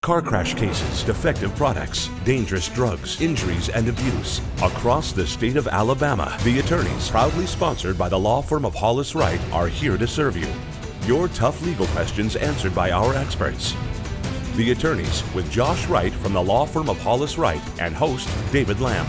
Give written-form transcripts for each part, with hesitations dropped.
Car crash cases, defective products, dangerous drugs, injuries, and abuse. Across the state of Alabama, the attorneys, proudly sponsored by the law firm of Hollis Wright, are here to serve you. Your tough legal questions answered by our experts. The attorneys with Josh Wright from the law firm of Hollis Wright and host David Lamb.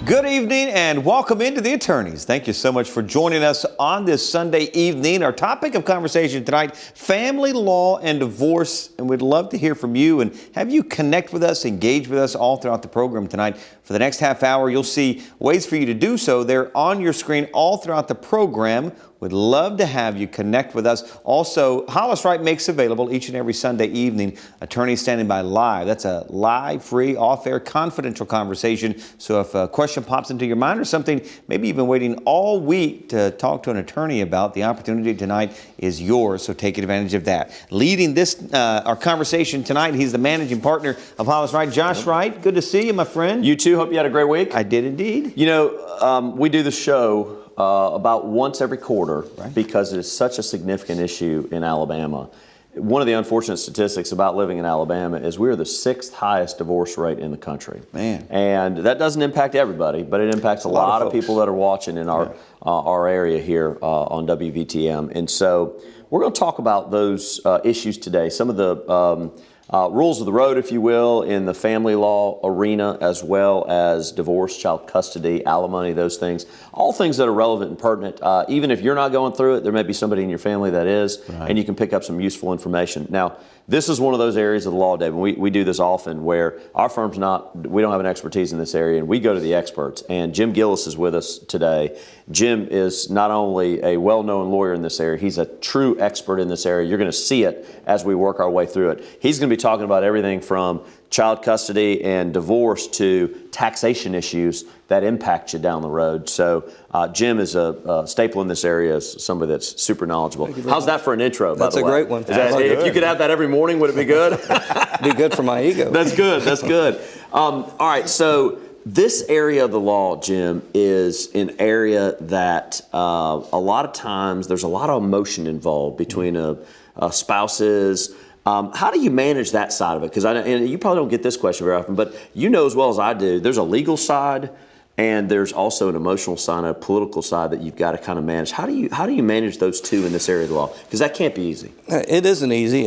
Good evening and welcome into the attorneys. Thank you so much for joining us on this Sunday evening. Our topic of conversation tonight, family law and divorce. And we'd love to hear from you and have you connect with us, engage with us all throughout the program tonight. For the next half hour, you'll see ways for you to do so. They're on your screen all throughout the program. We'd love to have you connect with us. Also, Hollis Wright makes available each and every Sunday evening attorneys standing by live. That's a live, free, off-air, confidential conversation. So if a question pops into your mind or something maybe you've been waiting all week to talk to an attorney about, the opportunity tonight is yours. So take advantage of that. Leading this our conversation tonight, he's the managing partner of Hollis Wright, Josh Wright. Good to see you, my friend. You too. Hope you had a great week. I did indeed. You know, we do the show about once every quarter, right, because it is such a significant issue in Alabama. One of the unfortunate statistics about living in Alabama is we're the 6th highest divorce rate in the country. Man. And that doesn't impact everybody, but it impacts a lot of people that are watching in our area here on WVTM. And so we're going to talk about those issues today. Some of the rules of the road, if you will, in the family law arena, as well as divorce, child custody, alimony, those things. All things that are relevant and pertinent. Even if you're not going through it, there may be somebody in your family that is, and you can pick up some useful information. Now, this is one of those areas of the law, David. We do this often where our firm's we don't have an expertise in this area, and we go to the experts. And Jim Gillis is with us today. Jim is not only a well-known lawyer in this area, he's a true expert in this area. You're going to see it as we work our way through it. He's going to be talking about everything from child custody and divorce to taxation issues that impact you down the road. So Jim is a staple in this area, as somebody that's super knowledgeable. How's that for an intro, by the way? That's a great one. If you could have that every morning, would it be good? Be good for my ego. That's good. That's good. All right. So this area of the law, Jim, is an area that a lot of times there's a lot of emotion involved between spouses. How do you manage that side of it? Because and you probably don't get this question very often, but you know as well as I do, there's a legal side and there's also an emotional side, a political side that you've got to kind of manage. How do you manage those two in this area of the law? Because that can't be easy. It isn't easy.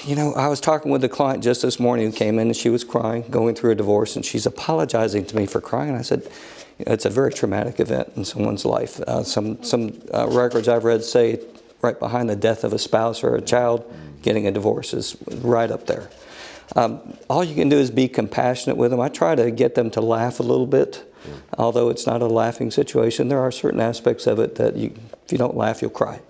You know, I was talking with a client just this morning who came in and she was crying, going through a divorce, and she's apologizing to me for crying. And I said, it's a very traumatic event in someone's life. Some records I've read say right behind the death of a spouse or a child, getting a divorce is right up there. All you can do is be compassionate with them. I try to get them to laugh a little bit, although it's not a laughing situation. There are certain aspects of it that if you don't laugh, you'll cry.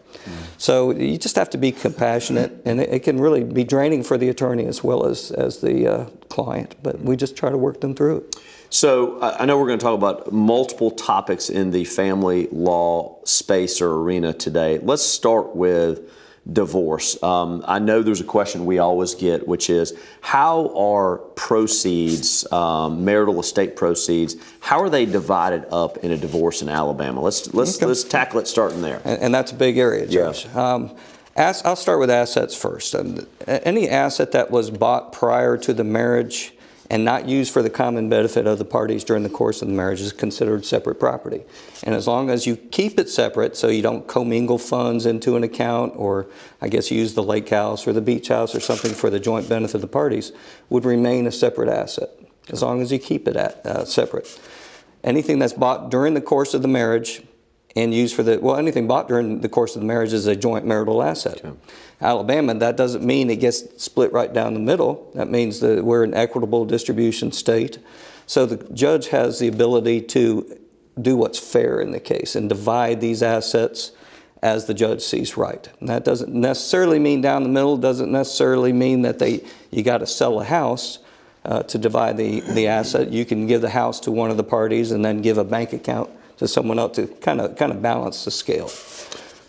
So you just have to be compassionate, and it can really be draining for the attorney as well as the client, but we just try to work them through it. So I know we're going to talk about multiple topics in the family law space or arena today. Let's start with divorce. I know there's a question we always get, which is how are proceeds, marital estate proceeds, how are they divided up in a divorce in Alabama? Let's tackle it starting there. And that's a big area, Josh. Yeah. I'll start with assets first. Any asset that was bought prior to the marriage and not used for the common benefit of the parties during the course of the marriage is considered separate property. And as long as you keep it separate, so you don't commingle funds into an account, or I guess use the lake house or the beach house or something for the joint benefit of the parties, would remain a separate asset, as long as you keep it separate. Anything that's bought during the course of the marriage and used for anything bought during the course of the marriage is a joint marital asset. Okay. Alabama, that doesn't mean it gets split right down the middle. That means that we're an equitable distribution state. So the judge has the ability to do what's fair in the case and divide these assets as the judge sees right. And that doesn't necessarily mean down the middle, doesn't necessarily mean that you got to sell a house to divide the asset. You can give the house to one of the parties and then give a bank account to someone else to kind of balance the scale.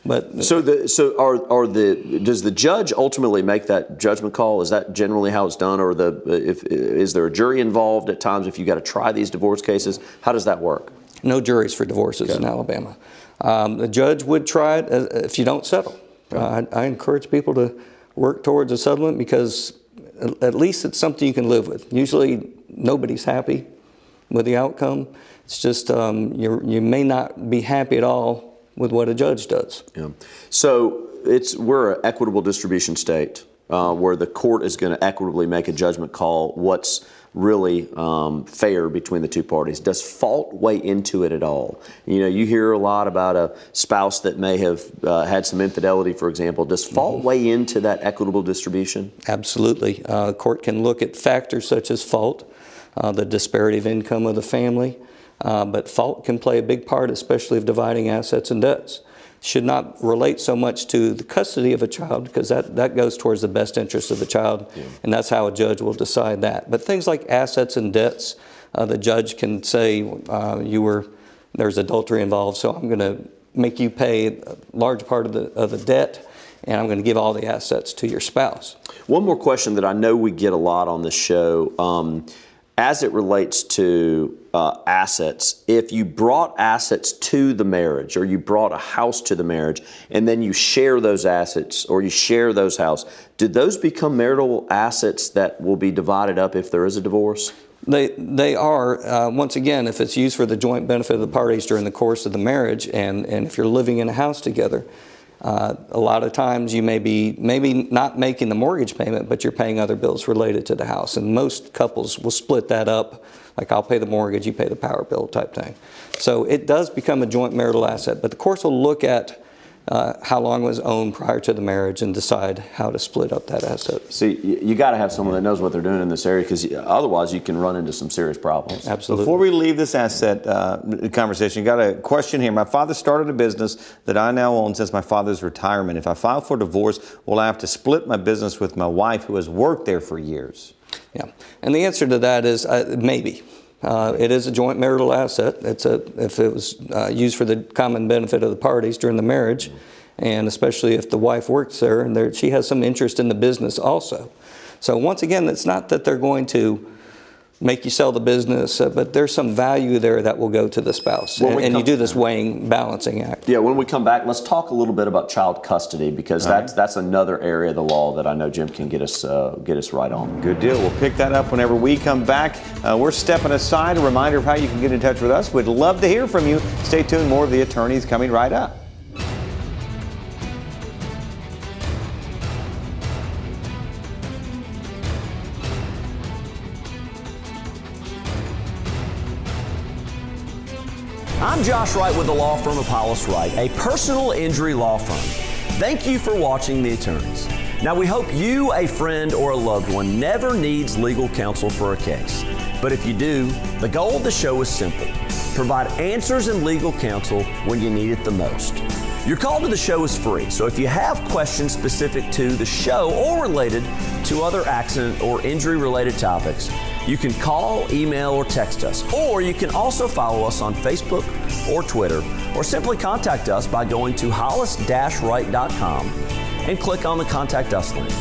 But does the judge ultimately make that judgment call? Is that generally how it's done, or is there a jury involved at times if you got to try these divorce cases? How does that work? No juries for divorces in Alabama. The judge would try it if you don't settle. I encourage people to work towards a settlement because at least it's something you can live with. Usually nobody's happy with the outcome. It's just you may not be happy at all with what a judge does. Yeah. So we're an equitable distribution state where the court is going to equitably make a judgment call what's really fair between the two parties. Does fault weigh into it at all? You know, you hear a lot about a spouse that may have had some infidelity, for example. Does fault weigh into that equitable distribution? Absolutely. The court can look at factors such as fault, the disparity of income of the family, but fault can play a big part, especially of dividing assets and debts. Should not relate so much to the custody of a child because that goes towards the best interest of the child, and that's how a judge will decide that. But things like assets and debts, the judge can say there's adultery involved, so I'm going to make you pay a large part of the debt, and I'm going to give all the assets to your spouse. One more question that I know we get a lot on this show. As it relates to assets, if you brought assets to the marriage or you brought a house to the marriage and then you share those assets or you share those houses, do those become marital assets that will be divided up if there is a divorce? They are, once again, if it's used for the joint benefit of the parties during the course of the marriage and if you're living in a house together. A lot of times you may be maybe not making the mortgage payment, but you're paying other bills related to the house. And most couples will split that up, like I'll pay the mortgage, you pay the power bill type thing. So it does become a joint marital asset, but the courts will look at how long it was owned prior to the marriage and decide how to split up that asset. See, you got to have someone that knows what they're doing in this area because otherwise you can run into some serious problems. Absolutely. Before we leave this asset conversation, you got a question here. My father started a business that I now own since my father's retirement. If I file for divorce, will I have to split my business with my wife who has worked there for years? Yeah, and the answer to that is maybe. It is a joint marital asset. If it was used for the common benefit of the parties during the marriage, and especially if the wife works there and she has some interest in the business also. So once again, it's not that they're going to make you sell the business, but there's some value there that will go to the spouse. And you do this weighing, balancing act. Yeah, when we come back, let's talk a little bit about child custody because that's another area of the law that I know Jim can get us right on. Good deal. We'll pick that up whenever we come back. We're stepping aside. A reminder of how you can get in touch with us. We'd love to hear from you. Stay tuned. More of The Attorneys coming right up. I'm Josh Wright with the law firm of Hollis Wright, a personal injury law firm. Thank you for watching The Attorneys. Now, we hope you, a friend, or a loved one never needs legal counsel for a case. But if you do, the goal of the show is simple. Provide answers and legal counsel when you need it the most. Your call to the show is free, so if you have questions specific to the show or related to other accident or injury-related topics, you can call, email, or text us. Or you can also follow us on Facebook or Twitter, or simply contact us by going to hollis-wright.com and click on the Contact Us link.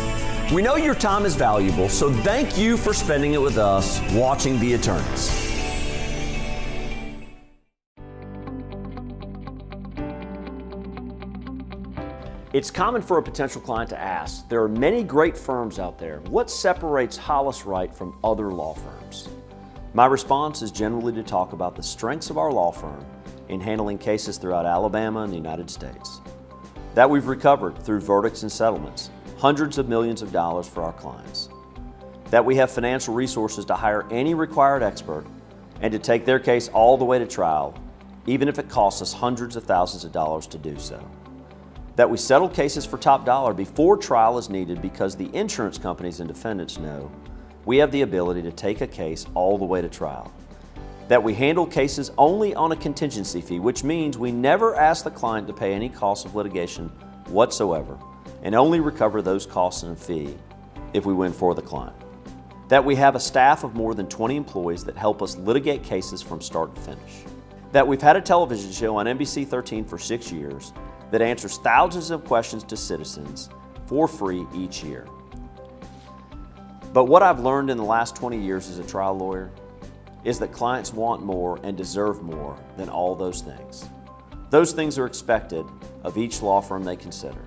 We know your time is valuable, so thank you for spending it with us watching The Attorneys. It's common for a potential client to ask, there are many great firms out there. What separates Hollis Wright from other law firms? My response is generally to talk about the strengths of our law firm in handling cases throughout Alabama and the United States. That we've recovered through verdicts and settlements, hundreds of millions of dollars for our clients. That we have financial resources to hire any required expert and to take their case all the way to trial, even if it costs us hundreds of thousands of dollars to do so. That we settle cases for top dollar before trial is needed because the insurance companies and defendants know we have the ability to take a case all the way to trial. That we handle cases only on a contingency fee, which means we never ask the client to pay any costs of litigation whatsoever and only recover those costs in a fee if we win for the client. That we have a staff of more than 20 employees that help us litigate cases from start to finish. That we've had a television show on NBC 13 for 6 years that answers thousands of questions to citizens for free each year. But what I've learned in the last 20 years as a trial lawyer is that clients want more and deserve more than all those things. Those things are expected of each law firm they consider.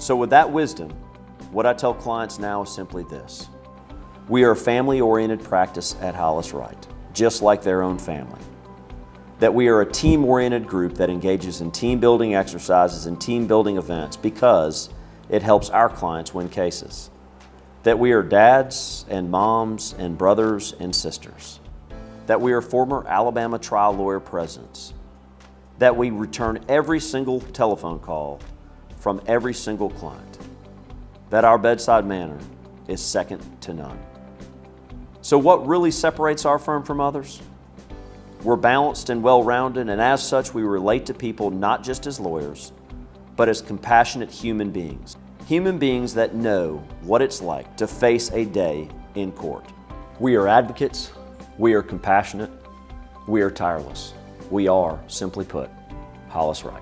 So with that wisdom, what I tell clients now is simply this. We are a family-oriented practice at Hollis Wright, just like their own family. That we are a team-oriented group that engages in team-building exercises and team-building events because it helps our clients win cases. That we are dads and moms and brothers and sisters. That we are former Alabama trial lawyer presidents. That we return every single telephone call from every single client. That our bedside manner is second to none. So what really separates our firm from others? We're balanced and well-rounded, and as such, we relate to people not just as lawyers, but as compassionate human beings. Human beings that know what it's like to face a day in court. We are advocates, we are compassionate, we are tireless. We are, simply put, Hollis Wright.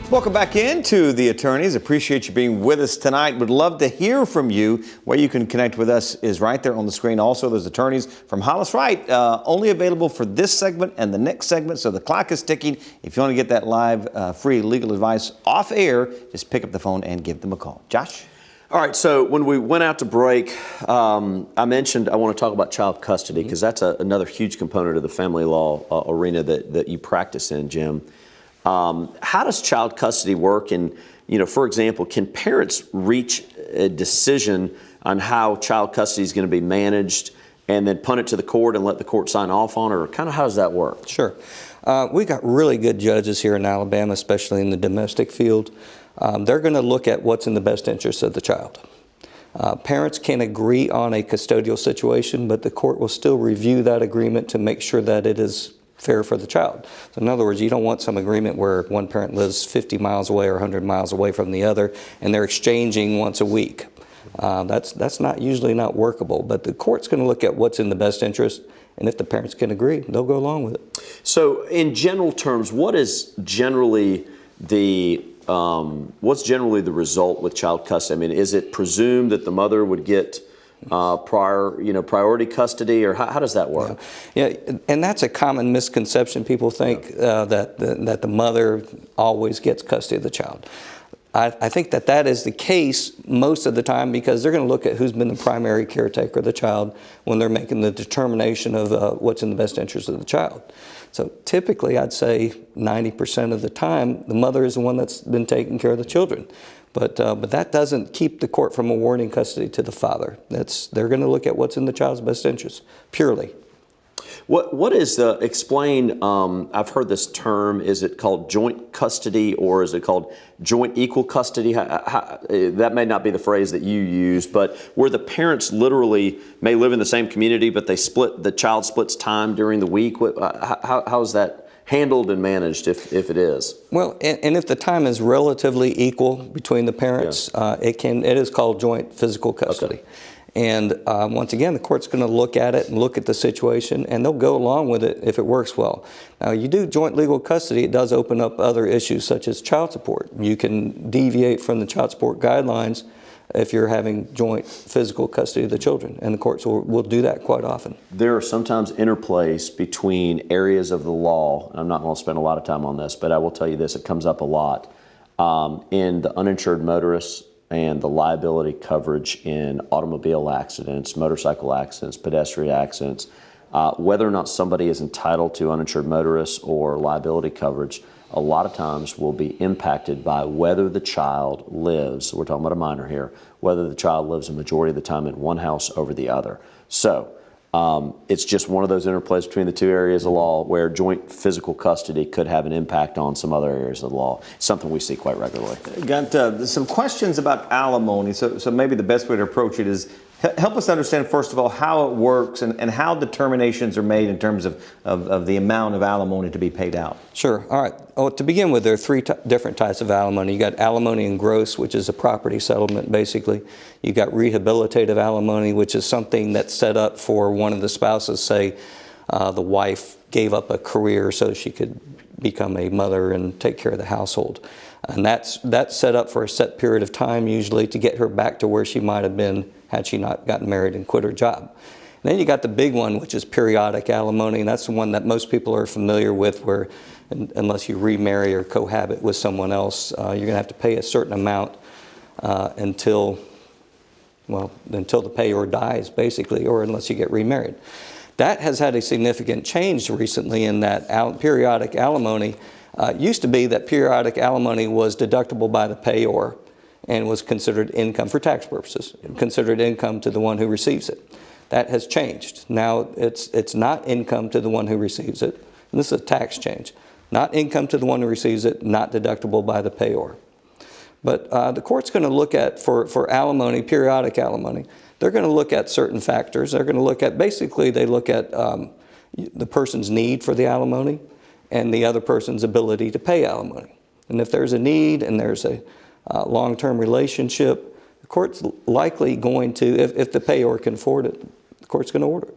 Welcome back into The Attorneys. Appreciate you being with us tonight. Would love to hear from you. Where you can connect with us is right there on the screen. Also, those attorneys from Hollis Wright, only available for this segment and the next segment, so the clock is ticking. If you want to get that live free legal advice off air, just pick up the phone and give them a call. Josh? All right, so when we went out to break, I mentioned I want to talk about child custody because that's another huge component of the family law arena that you practice in, Jim. How does child custody work? And, for example, can parents reach a decision on how child custody is going to be managed and then punt it to the court and let the court sign off on it? Or kind of how does that work? Sure. We got really good judges here in Alabama, especially in the domestic field. They're going to look at what's in the best interest of the child. Parents can agree on a custodial situation, but the court will still review that agreement to make sure that it is fair for the child. So in other words, you don't want some agreement where one parent lives 50 miles away or 100 miles away from the other and they're exchanging once a week. That's usually not workable, but the court's going to look at what's in the best interest, and if the parents can agree, they'll go along with it. So in general terms, what's generally the result with child custody? I mean, is it presumed that the mother would get priority custody, or how does that work? Yeah, and that's a common misconception. People think that the mother always gets custody of the child. I think that is the case most of the time because they're going to look at who's been the primary caretaker of the child when they're making the determination of what's in the best interest of the child. So typically, I'd say 90% of the time, the mother is the one that's been taking care of the children. But that doesn't keep the court from awarding custody to the father. They're going to look at what's in the child's best interest, purely. What is explain, I've heard this term, is it called joint custody or is it called joint equal custody? That may not be the phrase that you use, but where the parents literally may live in the same community, but the child splits time during the week. How is that handled and managed if it is? Well, and if the time is relatively equal between the parents, it is called joint physical custody. Okay. And once again, the court's going to look at it and look at the situation, and they'll go along with it if it works well. Now, you do joint legal custody, it does open up other issues such as child support. You can deviate from the child support guidelines if you're having joint physical custody of the children, and the courts will do that quite often. There are sometimes interplays between areas of the law, and I'm not going to spend a lot of time on this, but I will tell you this, it comes up a lot, in the uninsured motorists and the liability coverage in automobile accidents, motorcycle accidents, pedestrian accidents, whether or not somebody is entitled to uninsured motorists or liability coverage, a lot of times will be impacted by whether the child lives, we're talking about a minor here, whether the child lives a majority of the time in one house over the other. So it's just one of those interplays between the two areas of law where joint physical custody could have an impact on some other areas of the law. Something we see quite regularly. Got some questions about alimony. So maybe the best way to approach it is Help us understand, first of all, how it works and how determinations are made in terms of the amount of alimony to be paid out. Sure. All right. Well, to begin with, there are three different types of alimony. You got alimony in gross, which is a property settlement, basically. You got rehabilitative alimony, which is something that's set up for one of the spouses, say the wife gave up a career so she could become a mother and take care of the household. And that's set up for a set period of time, usually, to get her back to where she might have been had she not gotten married and quit her job. And then you got the big one, which is periodic alimony, and that's the one that most people are familiar with, where unless you remarry or cohabit with someone else, you're going to have to pay a certain amount until the payor dies, basically, or unless you get remarried. That has had a significant change recently in that periodic alimony used to be that periodic alimony was deductible by the payor and was considered income for tax purposes, considered income to the one who receives it. That has changed. Now it's not income to the one who receives it. And this is a tax change. Not income to the one who receives it, not deductible by the payor. But the court's going to look at, for alimony, periodic alimony, they're going to look at certain factors. They're going to look at, basically, they look at the person's need for the alimony and the other person's ability to pay alimony. And if there's a need and there's a long-term relationship, the court's likely going to, if the payor can afford it, the court's going to order it.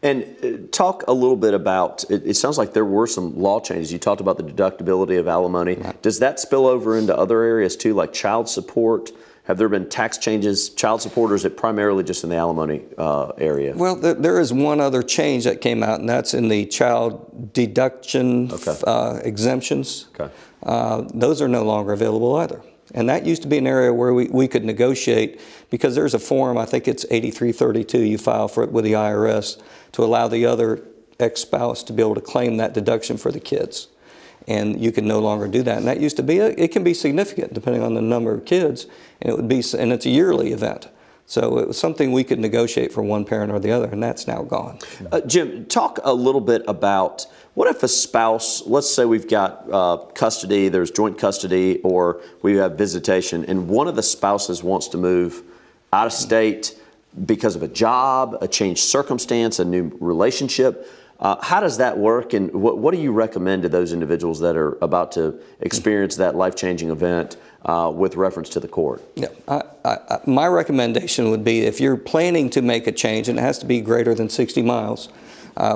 And talk a little bit about, it sounds like there were some law changes. You talked about the deductibility of alimony. Right. Does that spill over into other areas too, like child support? Have there been tax changes, child support, or is it primarily just in the alimony area? Well, there is one other change that came out, and that's in the child deduction exemptions. Okay. Those are no longer available either. And that used to be an area where we could negotiate, because there's a form, I think it's 8332, you file for it with the IRS to allow the other ex-spouse to be able to claim that deduction for the kids. And you can no longer do that. And that used to be, it can be significant depending on the number of kids, and it's a yearly event. So it was something we could negotiate for one parent or the other, and that's now gone. Jim, talk a little bit about, what if a spouse, let's say we've got custody, there's joint custody, or we have visitation, and one of the spouses wants to move out of state because of a job, a changed circumstance, a new relationship. How does that work, and what do you recommend to those individuals that are about to experience that life-changing event with reference to the court? Yeah, my recommendation would be, if you're planning to make a change, and it has to be greater than 60 miles,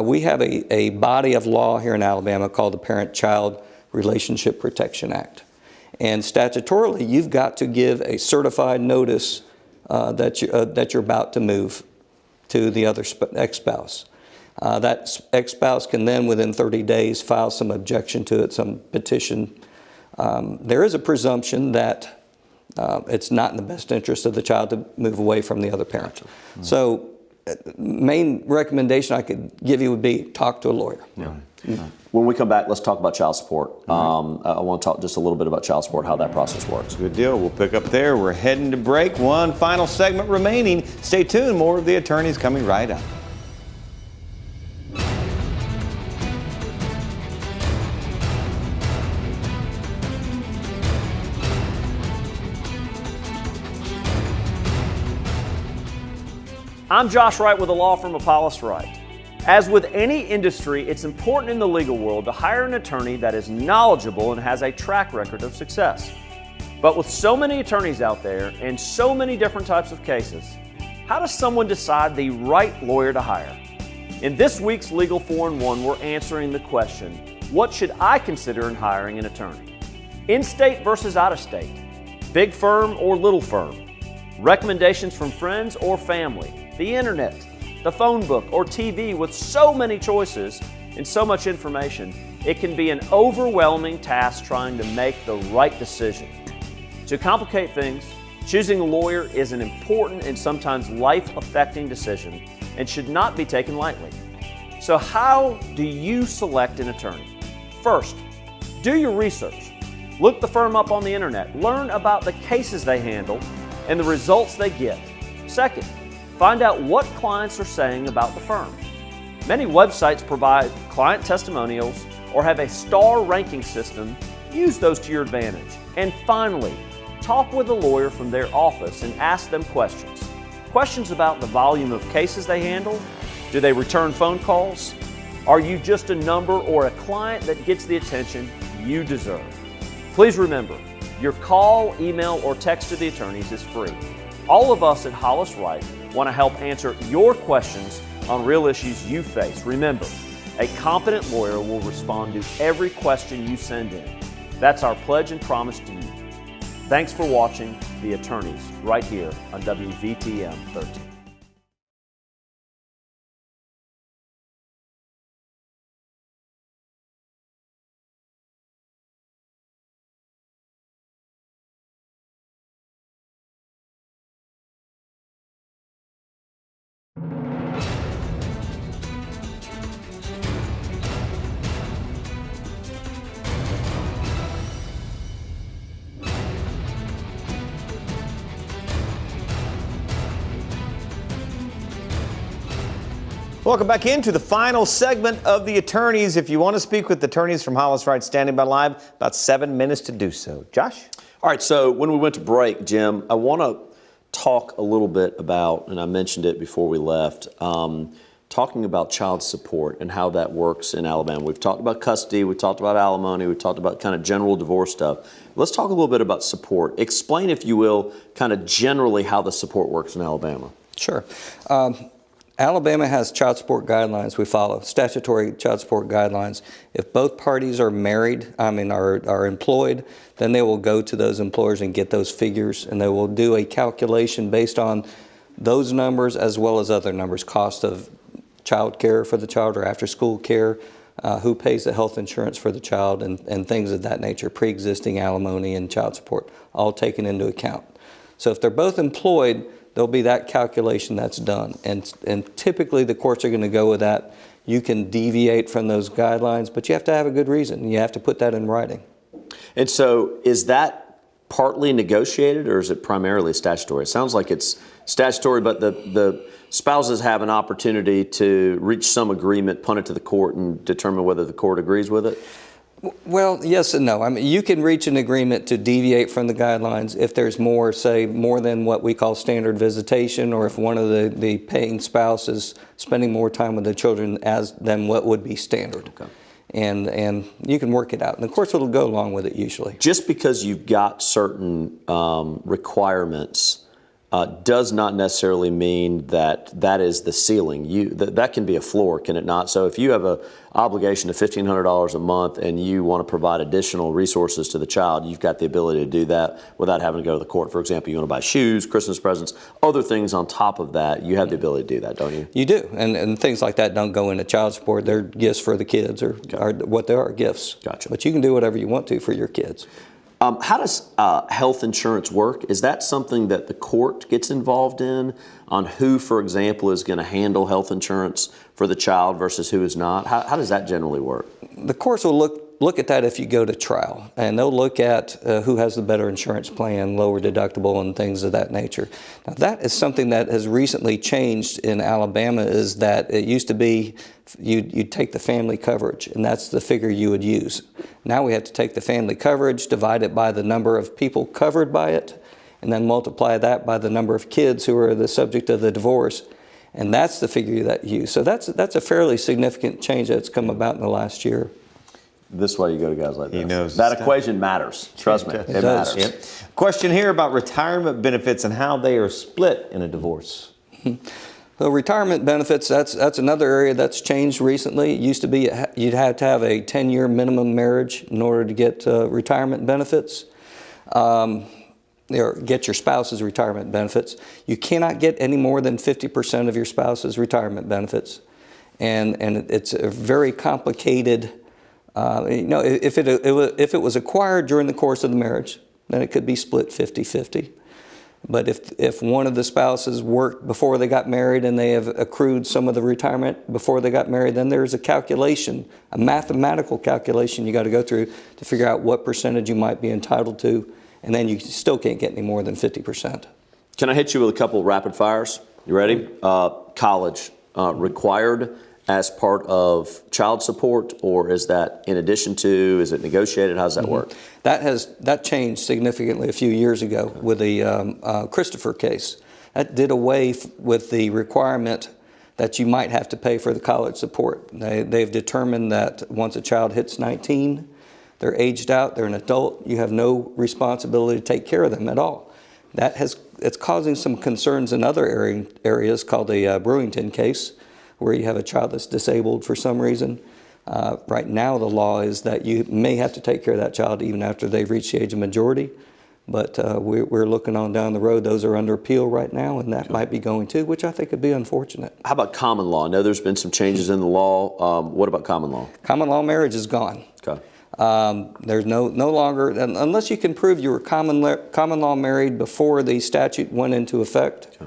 we have a body of law here in Alabama called the Parent-Child Relationship Protection Act. And statutorily, you've got to give a certified notice that you're about to move to the other ex-spouse. That ex-spouse can then, within 30 days, file some objection to it, some petition. There is a presumption that it's not in the best interest of the child to move away from the other parent. Mm-hmm. So, main recommendation I could give you would be talk to a lawyer. Yeah. Mm-hmm. When we come back, let's talk about child support. I want to talk just a little bit about child support, how that process works. Good deal. We'll pick up there. We're heading to break. One final segment remaining. Stay tuned. More of the attorneys coming right up. I'm Josh Wright with the law firm of Hollis Wright. As with any industry, it's important in the legal world to hire an attorney that is knowledgeable and has a track record of success. But with so many attorneys out there and so many different types of cases, how does someone decide the right lawyer to hire? In this week's Legal 4-in-1, we're answering the question, what should I consider in hiring an attorney? In-state versus out-of-state, big firm or little firm, recommendations from friends or family, the internet, the phone book, or TV. With so many choices and so much information, it can be an overwhelming task trying to make the right decision. To complicate things, choosing a lawyer is an important and sometimes life-affecting decision and should not be taken lightly. So how do you select an attorney? First, do your research. Look the firm up on the internet. Learn about the cases they handle and the results they get. Second, find out what clients are saying about the firm. Many websites provide client testimonials or have a star ranking system. Use those to your advantage. And finally, talk with a lawyer from their office and ask them questions. Questions about the volume of cases they handle? Do they return phone calls? Are you just a number or a client that gets the attention you deserve? Please remember, your call, email, or text to the attorneys is free. All of us at Hollis Wright want to help answer your questions on real issues you face. Remember, a competent lawyer will respond to every question you send in. That's our pledge and promise to you. Thanks for watching The Attorneys right here on WVTM 13. Welcome back into the final segment of The Attorneys. If you want to speak with the attorneys from Hollis Wright standing by live, about 7 minutes to do so. Josh? All right, so when we went to break, Jim, I want to talk a little bit about, and I mentioned it before we left, talking about child support and how that works in Alabama. We've talked about custody, we've talked about alimony, we've talked about kind of general divorce stuff. Let's talk a little bit about support. Explain, if you will, kind of generally how the support works in Alabama. Sure. Alabama has child support guidelines we follow, statutory child support guidelines. If both parties are married, are employed, then they will go to those employers and get those figures, and they will do a calculation based on those numbers as well as other numbers, cost of child care for the child or after school care, who pays the health insurance for the child, and things of that nature, pre-existing alimony and child support, all taken into account. So if they're both employed, there'll be that calculation that's done. And typically the courts are going to go with that. You can deviate from those guidelines, but you have to have a good reason. You have to put that in writing. And so is that partly negotiated, or is it primarily statutory? It sounds like it's statutory, but the spouses have an opportunity to reach some agreement, punt it to the court, and determine whether the court agrees with it? Well, yes and no. I mean, you can reach an agreement to deviate from the guidelines if there's more, say, more than what we call standard visitation, or if one of the paying spouse is spending more time with the children than what would be standard. Okay. And you can work it out. And the courts will go along with it usually. Just because you've got certain requirements does not necessarily mean that is the ceiling. That can be a floor, can it not? So if you have an obligation of $1,500 a month and you want to provide additional resources to the child, you've got the ability to do that without having to go to the court. For example, you want to buy shoes, Christmas presents, other things on top of that. You have the ability to do that, don't you? You do, and things like that don't go into child support. They're gifts for the kids, or what they are, gifts. Gotcha. But you can do whatever you want to for your kids. How does health insurance work? Is that something that the court gets involved in, on who, for example, is going to handle health insurance for the child versus who is not? How does that generally work? The courts will look at that if you go to trial, and they'll look at who has the better insurance plan, lower deductible, and things of that nature. Now, that is something that has recently changed in Alabama, is that it used to be you'd take the family coverage, and that's the figure you would use. Now we have to take the family coverage, divide it by the number of people covered by it, and then multiply that by the number of kids who are the subject of the divorce, and that's the figure that you use. So that's a fairly significant change that's come about in the last year. This is why you go to guys like this. He knows that equation matters. Trust me, it matters. Yep. Question here about retirement benefits and how they are split in a divorce. So retirement benefits, that's another area that's changed recently. It used to be you'd have to have a 10-year minimum marriage in order to get retirement benefits, or get your spouse's retirement benefits. You cannot get any more than 50% of your spouse's retirement benefits, and it's a very complicated. If it was acquired during the course of the marriage, then it could be split 50-50. But if one of the spouses worked before they got married and they have accrued some of the retirement before they got married, then there's a calculation, a mathematical calculation you got to go through to figure out what percentage you might be entitled to, and then you still can't get any more than 50%. Can I hit you with a couple rapid fires? You ready? College required as part of child support, or is that in addition to? Is it negotiated? How does that work? That changed significantly a few years ago with the Christopher case. that did away with the requirement that you might have to pay for the college support. They've determined that once a child hits 19, they're aged out, they're an adult, you have no responsibility to take care of them at all. It's causing some concerns in other areas called the Brewington case, where you have a child that's disabled for some reason. Right now the law is that you may have to take care of that child even after they've reached the age of majority. But we're looking on down the road. Those are under appeal right now, and that might be going too, which I think would be unfortunate. How about common law? I know there's been some changes in the law. What about common law? Common law marriage is gone. Okay. There's no longer, unless you can prove you were common law married before the statute went into effect.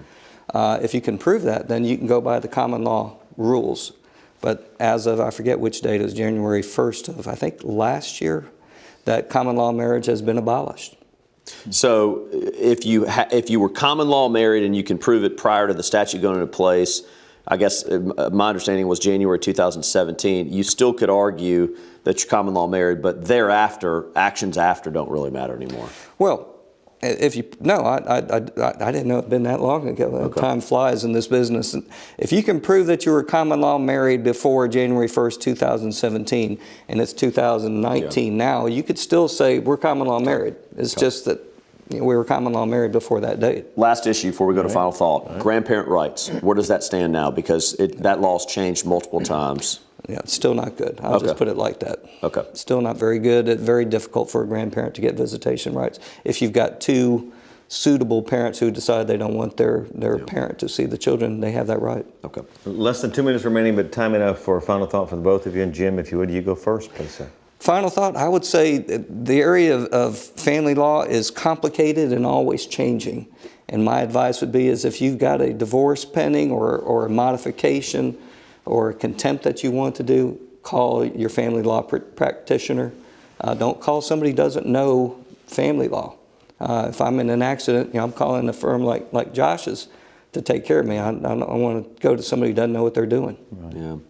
Okay. If you can prove that, then you can go by the common law rules. But as of, I forget which date, it was January 1st of, I think, last year, that common law marriage has been abolished. So if you were common law married and you can prove it prior to the statute going into place, I guess my understanding was January 2017, you still could argue that you're common law married, but thereafter, actions after don't really matter anymore. Well, I didn't know it'd been that long ago. Okay. Time flies in this business. If you can prove that you were common law married before January 1st, 2017, and it's 2019 now, you could still say we're common law married. It's just that we were common law married before that date. Last issue before we go to final thought. Grandparent rights. Where does that stand now? Because that law's changed multiple times. Yeah, it's still not good. I'll just put it like that. Okay. Still not very good. It's very difficult for a grandparent to get visitation rights. If you've got two suitable parents who decide they don't want their parent to see the children, they have that right. Okay. Less than 2 minutes remaining, but time enough for a final thought from the both of you. And Jim, if you would, you go first, please, sir. Final thought, I would say the area of family law is complicated and always changing. And my advice would be is if you've got a divorce pending or a modification or contempt that you want to do, call your family law practitioner. Don't call somebody who doesn't know family law. If I'm in an accident, I'm calling a firm like Josh's to take care of me. I don't want to go to somebody who doesn't know what they're doing. Right.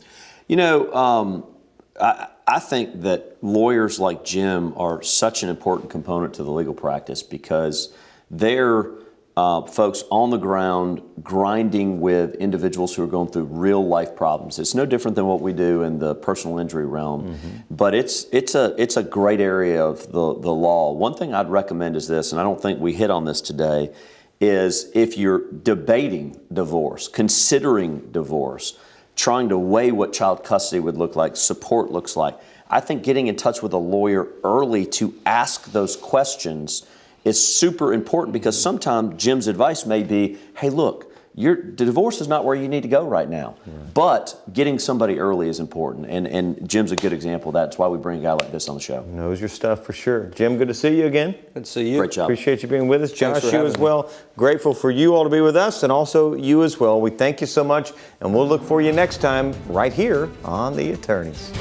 Yeah. I think that lawyers like Jim are such an important component to the legal practice because they're folks on the ground grinding with individuals who are going through real life problems. It's no different than what we do in the personal injury realm, but it's a great area of the law. One thing I'd recommend is this, and I don't think we hit on this today, is if you're debating divorce, considering divorce, trying to weigh what child custody would look like, support looks like, I think getting in touch with a lawyer early to ask those questions is super important because sometimes Jim's advice may be, hey, look, the divorce is not where you need to go right now. Yeah. But getting somebody early is important. And Jim's a good example of that. That's why we bring a guy like this on the show. Knows your stuff for sure. Jim, good to see you again. Good to see you. Great job. Appreciate you being with us. Josh, you as well. Grateful for you all to be with us and also you as well. We thank you so much and we'll look for you next time right here on The Attorneys.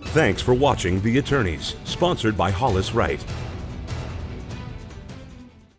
Thanks for watching The Attorneys, sponsored by Hollis Wright.